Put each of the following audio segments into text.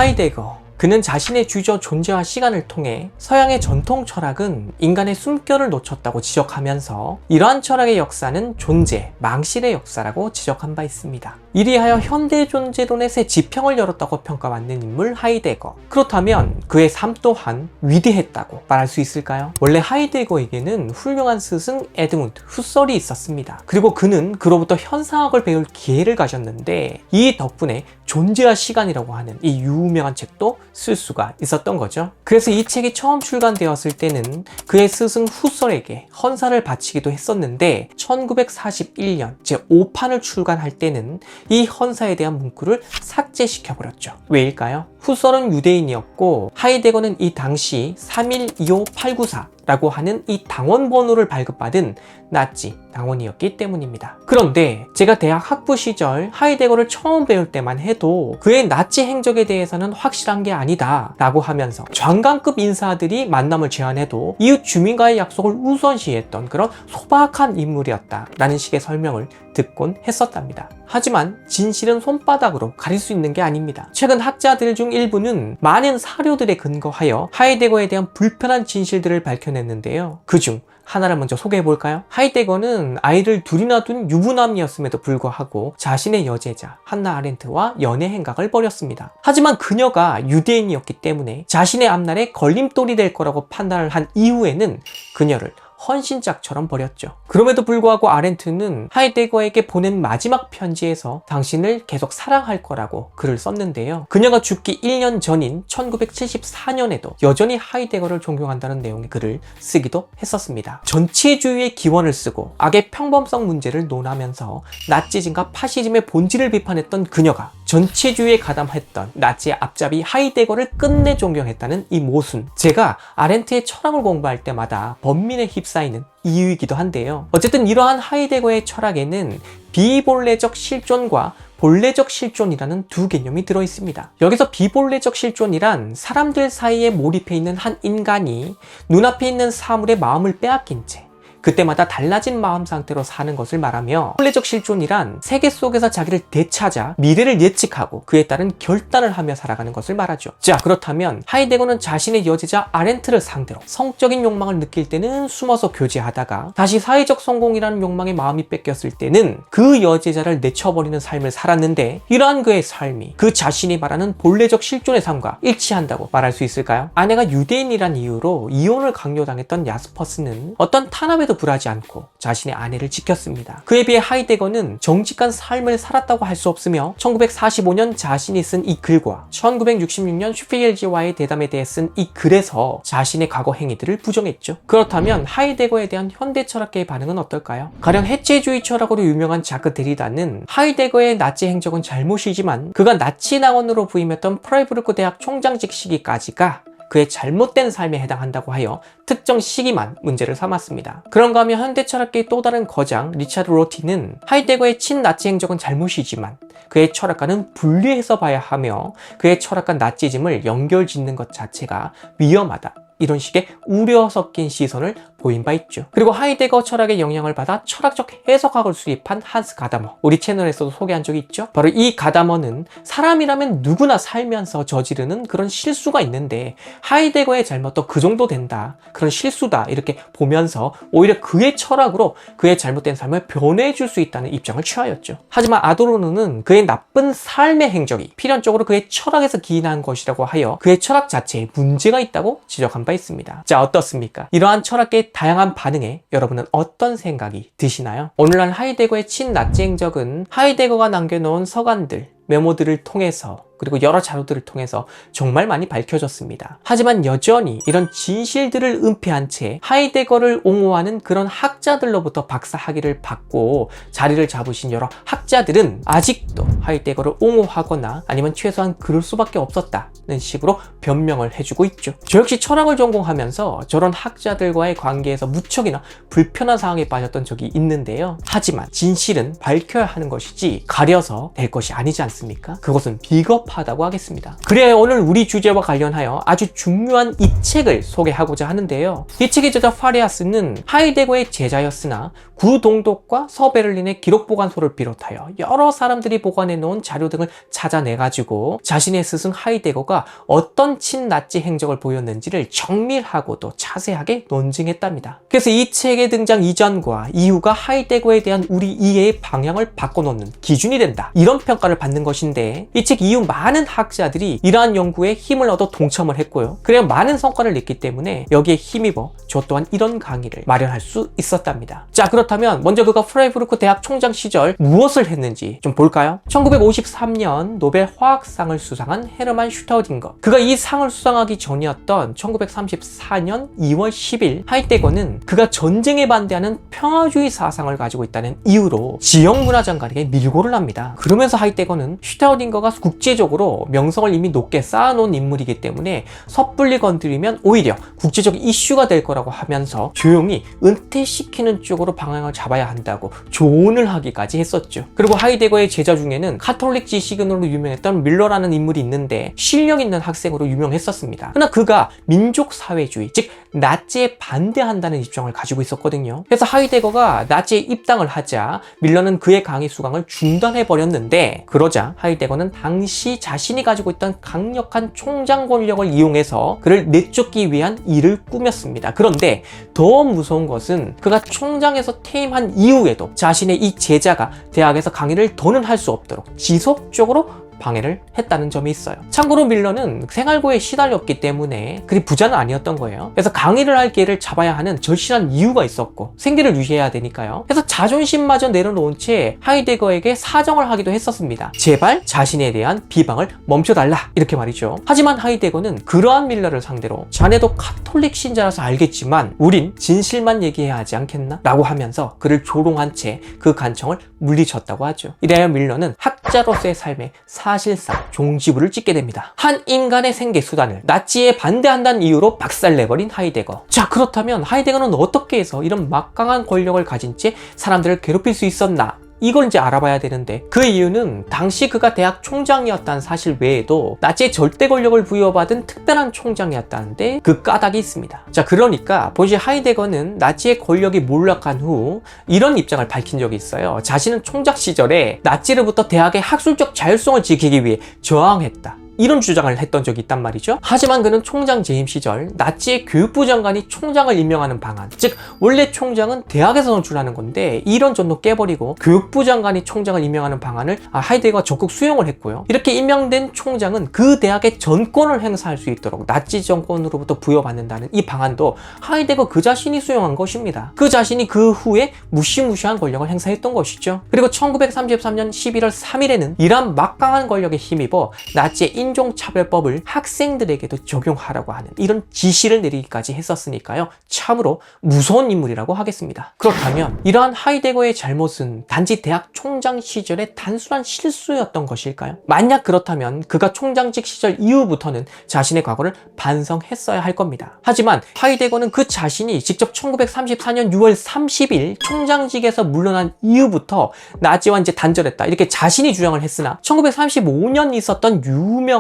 하이데거, 그는 자신의 주저 존재와 시간을 통해 서양의 전통 철학은 인간의 숨결을 놓쳤다고 지적하면서 이러한 철학의 역사는 존재, 망실의 역사라고 지적한 바 있습니다. 이리하여 현대 존재론의 새 지평을 열었다고 평가받는 인물 하이데거. 그렇다면 그의 삶 또한 위대했다고 말할 수 있을까요? 원래 하이데거에게는 훌륭한 스승 에드문드 후설이 있었습니다. 그리고 그는 그로부터 현상학을 배울 기회를 가졌는데 이 덕분에 존재와 시간이라고 하는 이 유명한 책도 쓸 수가 있었던 거죠. 그래서 이 책이 처음 출간되었을 때는 그의 스승 후설에게 헌사를 바치기도 했었는데 1941년 제5판을 출간할 때는 이 헌사에 대한 문구를 삭제시켜버렸죠. 왜일까요? 후설은 유대인이었고 하이데거는 이 당시 3125894라고 하는 이 당원 번호를 발급받은 나치 당원이었기 때문입니다. 그런데 제가 대학 학부 시절 하이데거를 처음 배울 때만 해도 그의 나치 행적에 대해서는 확실한 게 아니다 라고 하면서 장관급 인사들이 만남을 제안해도 이웃 주민과의 약속을 우선시했던 그런 소박한 인물이었다 라는 식의 설명을 듣곤 했었답니다. 하지만 진실은 손바닥으로 가릴 수 있는 게 아닙니다. 최근 학자들 중 일부는 많은 사료들에 근거하여 하이데거에 대한 불편한 진실들을 밝혀냈는데요. 그중 하나를 먼저 소개해볼까요? 하이데거는 아이를 둘이나 둔 유부남이었음에도 불구하고 자신의 여제자 한나 아렌트와 연애 행각을 벌였습니다. 하지만 그녀가 유대인이었기 때문에 자신의 앞날에 걸림돌이 될 거라고 판단을 한 이후에는 그녀를 헌신짝처럼 버렸죠. 그럼에도 불구하고 아렌트는 하이데거에게 보낸 마지막 편지에서 당신을 계속 사랑할 거라고 글을 썼는데요. 그녀가 죽기 1년 전인 1974년에도 여전히 하이데거를 존경한다는 내용의 글을 쓰기도 했었습니다. 전체주의의 기원을 쓰고 악의 평범성 문제를 논하면서 나치즘과 파시즘의 본질을 비판했던 그녀가 전체주의에 가담했던 나치의 앞잡이 하이데거를 끝내 존경했다는 이 모순, 제가 아렌트의 철학을 공부할 때마다 번민에 휩싸이는 이유이기도 한데요. 어쨌든 이러한 하이데거의 철학에는 비본래적 실존과 본래적 실존이라는 두 개념이 들어있습니다. 여기서 비본래적 실존이란 사람들 사이에 몰입해 있는 한 인간이 눈앞에 있는 사물의 마음을 빼앗긴 채 그때마다 달라진 마음 상태로 사는 것을 말하며, 본래적 실존이란 세계 속에서 자기를 되찾아 미래를 예측하고 그에 따른 결단을 하며 살아가는 것을 말하죠. 자, 그렇다면 하이데거는 자신의 여제자 아렌트를 상대로 성적인 욕망을 느낄 때는 숨어서 교제하다가 다시 사회적 성공이라는 욕망에 마음이 뺏겼을 때는 그 여제자를 내쳐버리는 삶을 살았는데, 이러한 그의 삶이 그 자신이 말하는 본래적 실존의 삶과 일치한다고 말할 수 있을까요? 아내가 유대인이란 이유로 이혼을 강요당했던 야스퍼스는 어떤 탄압에 불하지 않고 자신의 아내를 지켰습니다. 그에 비해 하이데거는 정직한 삶을 살았다고 할 수 없으며 1945년 자신이 쓴 이 글과 1966년 슈피겔지와의 대담에 대해 쓴 이 글에서 자신의 과거 행위들을 부정했죠. 그렇다면 하이데거에 대한 현대 철학계의 반응은 어떨까요? 가령 해체주의 철학으로 유명한 자크 데리다는 하이데거의 나치 행적은 잘못이지만 그가 나치 당원으로 부임했던 프라이부르크 대학 총장직 시기까지가 그의 잘못된 삶에 해당한다고 하여 특정 시기만 문제를 삼았습니다. 그런가 하면 현대 철학계의 또 다른 거장 리차드 로티는 하이데거의 친나치 행적은 잘못이지만 그의 철학과는 분리해서 봐야 하며 그의 철학과 나치즘을 연결짓는 것 자체가 위험하다, 이런 식의 우려 섞인 시선을 보인 바 있죠. 그리고 하이데거 철학의 영향을 받아 철학적 해석학을 수립한 한스 가다머, 우리 채널에서도 소개한 적이 있죠. 바로 이 가다머는 사람이라면 누구나 살면서 저지르는 그런 실수가 있는데 하이데거의 잘못도 그 정도 된다, 그런 실수다, 이렇게 보면서 오히려 그의 철학으로 그의 잘못된 삶을 변해줄 수 있다는 입장을 취하였죠. 하지만 아도르노는 그의 나쁜 삶의 행적이 필연적으로 그의 철학에서 기인한 것이라고 하여 그의 철학 자체에 문제가 있다고 지적한 바 있습니다. 자, 어떻습니까? 이러한 철학계의 다양한 반응에 여러분은 어떤 생각이 드시나요? 오늘날 하이데거의 친나치 행적은 하이데거가 남겨놓은 서간들, 메모들을 통해서, 그리고 여러 자료들을 통해서 정말 많이 밝혀졌습니다. 하지만 여전히 이런 진실들을 은폐한 채 하이데거를 옹호하는 그런 학자들로부터 박사 학위를 받고 자리를 잡으신 여러 학자들은 아직도 하이데거를 옹호하거나 아니면 최소한 그럴 수밖에 없었다는 식으로 변명을 해주고 있죠. 저 역시 철학을 전공하면서 저런 학자들과의 관계에서 무척이나 불편한 상황에 빠졌던 적이 있는데요. 하지만 진실은 밝혀야 하는 것이지 가려서 될 것이 아니지 않습니까? 그것은 비겁한 비겁하다고 하겠습니다. 그래야 오늘 우리 주제와 관련하여 아주 중요한 이 책을 소개하고자 하는데요. 이 책의 저자 파리아스는 하이데거의 제자였으나 구동독과 서베를린의 기록보관소를 비롯하여 여러 사람들이 보관해 놓은 자료 등을 찾아내가지고 자신의 스승 하이데거가 어떤 친나치 행적을 보였는지를 정밀하고도 자세하게 논증했답니다. 그래서 이 책의 등장 이전과 이후가 하이데거에 대한 우리 이해의 방향을 바꿔놓는 기준이 된다, 이런 평가를 받는 것인데, 이 책 이후 많은 학자들이 이러한 연구에 힘을 얻어 동참을 했고요. 그래야 많은 성과를 냈기 때문에 여기에 힘입어 저 또한 이런 강의를 마련할 수 있었답니다. 자, 그렇다면 먼저 그가 프라이부르크 대학 총장 시절 무엇을 했는지 좀 볼까요? 1953년 노벨 화학상을 수상한 헤르만 슈타우딩거, 그가 이 상을 수상하기 전이었던 1934년 2월 10일 하이데거는 그가 전쟁에 반대하는 평화주의 사상을 가지고 있다는 이유로 지역문화장관에게 밀고를 합니다. 그러면서 하이데거는 슈타우딩거가 국제적으로 명성을 이미 높게 쌓아놓은 인물이기 때문에 섣불리 건드리면 오히려 국제적 이슈가 될 거라고 하면서 조용히 은퇴시키는 쪽으로 방향을 잡아야 한다고 조언을 하기까지 했었죠. 그리고 하이데거의 제자 중에는 카톨릭 지식인으로 유명했던 밀러라는 인물이 있는데 실력 있는 학생으로 유명했었습니다. 그러나 그가 민족사회주의, 즉 나치에 반대한다는 입장을 가지고 있었거든요. 그래서 하이데거가 나치에 입당을 하자 밀러는 그의 강의 수강을 중단해버렸는데, 그러자 하이데거는 당시 자신이 가지고 있던 강력한 총장 권력을 이용해서 그를 내쫓기 위한 일을 꾸몄습니다. 그런데 더 무서운 것은 그가 총장에서 퇴임한 이후에도 자신의 이 제자가 대학에서 강의를 더는 할 수 없도록 지속적으로 방해를 했다는 점이 있어요. 참고로 밀러는 생활고에 시달렸기 때문에 그리 부자는 아니었던 거예요. 그래서 강의를 할 기회를 잡아야 하는 절실한 이유가 있었고 생계를 유지해야 되니까요. 그래서 자존심마저 내려놓은 채 하이데거에게 사정을 하기도 했었습니다. 제발 자신에 대한 비방을 멈춰달라, 이렇게 말이죠. 하지만 하이데거는 그러한 밀러를 상대로 자네도 카톨릭 신자라서 알겠지만 우린 진실만 얘기해야 하지 않겠나? 라고 하면서 그를 조롱한 채 그 간청을 물리쳤다고 하죠. 이래야 밀러는 학자로서의 삶에 사실상 종지부를 찍게 됩니다. 한 인간의 생계 수단을 나치에 반대한다는 이유로 박살내버린 하이데거. 자, 그렇다면 하이데거는 어떻게 해서 이런 막강한 권력을 가진 채 사람들을 괴롭힐 수 있었나? 이걸 이제 알아봐야 되는데, 그 이유는 당시 그가 대학 총장이었다는 사실 외에도 나치의 절대 권력을 부여받은 특별한 총장이었다는데 그 까닭이 있습니다. 자, 그러니까 본시 하이데거는 나치의 권력이 몰락한 후 이런 입장을 밝힌 적이 있어요. 자신은 총장 시절에 나치로부터 대학의 학술적 자율성을 지키기 위해 저항했다, 이런 주장을 했던 적이 있단 말이죠. 하지만 그는 총장 재임 시절 나치의 교육부 장관이 총장을 임명하는 방안, 즉 원래 총장은 대학에서 선출하는 건데 이런 전도 깨버리고 교육부 장관이 총장을 임명하는 방안을 하이데거가 적극 수용을 했고요. 이렇게 임명된 총장은 그 대학의 전권을 행사할 수 있도록 나치 정권으로부터 부여받는다는 이 방안도 하이데거 그 자신이 수용한 것입니다. 그 자신이 그 후에 무시무시한 권력을 행사했던 것이죠. 그리고 1933년 11월 3일에는 이러한 막강한 권력에 힘입어 나치의 인종차별법을 학생들에게도 적용하라고 하는 이런 지시를 내리기까지 했었으니까요. 참으로 무서운 인물이라고 하겠습니다. 그렇다면 이러한 하이데거의 잘못은 단지 대학 총장 시절의 단순한 실수였던 것일까요? 만약 그렇다면 그가 총장직 시절 이후부터는 자신의 과거를 반성했어야 할 겁니다. 하지만 하이데거는 그 자신이 직접 1934년 6월 30일 총장직에서 물러난 이후부터 나치와 이제 단절했다, 이렇게 자신이 주장을 했으나 1935년 있었던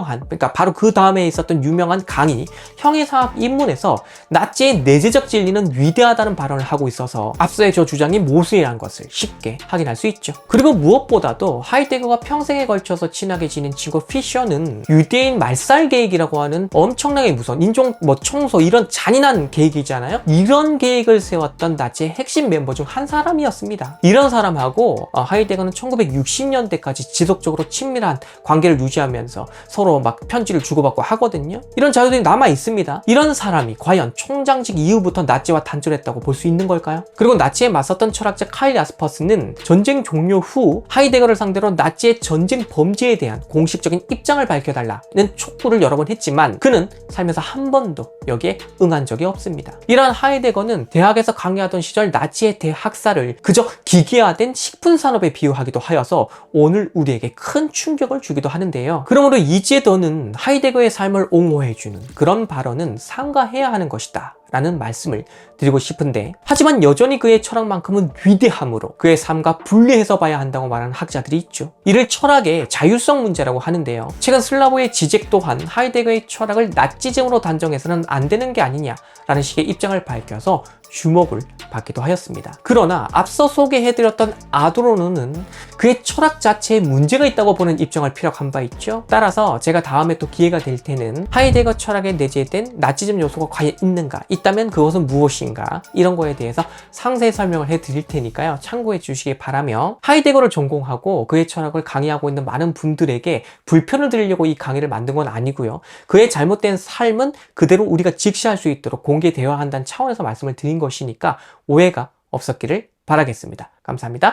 그러니까 바로 그 다음에 있었던 유명한 강의 형이사학 입문에서 나치의 내재적 진리는 위대하다는 발언을 하고 있어서 앞서의 저 주장이 모순이라는 것을 쉽게 확인할 수 있죠. 그리고 무엇보다도 하이데거가 평생에 걸쳐서 친하게 지낸 친구 피셔는 유대인 말살 계획이라고 하는 엄청나게 무서운 인종 청소, 이런 잔인한 계획이잖아요. 이런 계획을 세웠던 나치의 핵심 멤버 중 한 사람이었습니다. 이런 사람하고 하이데거는 1960년대까지 지속적으로 친밀한 관계를 유지하면서 서로 막 편지를 주고받고 하거든요. 이런 자료들이 남아 있습니다. 이런 사람이 과연 총장직 이후부터 나치와 단절했다고 볼 수 있는 걸까요? 그리고 나치에 맞섰던 철학자 카일 야스퍼스는 전쟁 종료 후 하이데거를 상대로 나치의 전쟁 범죄에 대한 공식적인 입장을 밝혀달라는 촉구를 여러 번 했지만 그는 살면서 한 번도 여기에 응한 적이 없습니다. 이러한 하이데거는 대학에서 강의하던 시절 나치의 대학살을 그저 기계화된 식품산업에 비유하기도 하여서 오늘 우리에게 큰 충격을 주기도 하는데요. 그러므로 이제 더는 하이데거의 삶을 옹호해주는 그런 발언은 삼가해야 하는 것이다 라는 말씀을 드리고 싶은데, 하지만 여전히 그의 철학만큼은 위대함으로 그의 삶과 분리해서 봐야 한다고 말하는 학자들이 있죠. 이를 철학의 자율성 문제라고 하는데요. 최근 슬라보의 지적 또한 하이데거의 철학을 나치즘으로 단정해서는 안 되는 게 아니냐라는 식의 입장을 밝혀서 주목을 받기도 하였습니다. 그러나 앞서 소개해드렸던 아도르노는 그의 철학 자체에 문제가 있다고 보는 입장을 피력한 바 있죠. 따라서 제가 다음에 또 기회가 될 때는 하이데거 철학에 내재된 나치즘 요소가 과연 있는가, 있다면 그것은 무엇인가, 이런 거에 대해서 상세히 설명을 해드릴 테니까요. 참고해 주시기 바라며, 하이데거를 전공하고 그의 철학을 강의하고 있는 많은 분들에게 불편을 드리려고 이 강의를 만든 건 아니고요. 그의 잘못된 삶은 그대로 우리가 직시할 수 있도록 공개되어야 한다는 차원에서 말씀을 드린 것이니까 오해가 없었기를 바라겠습니다. 감사합니다.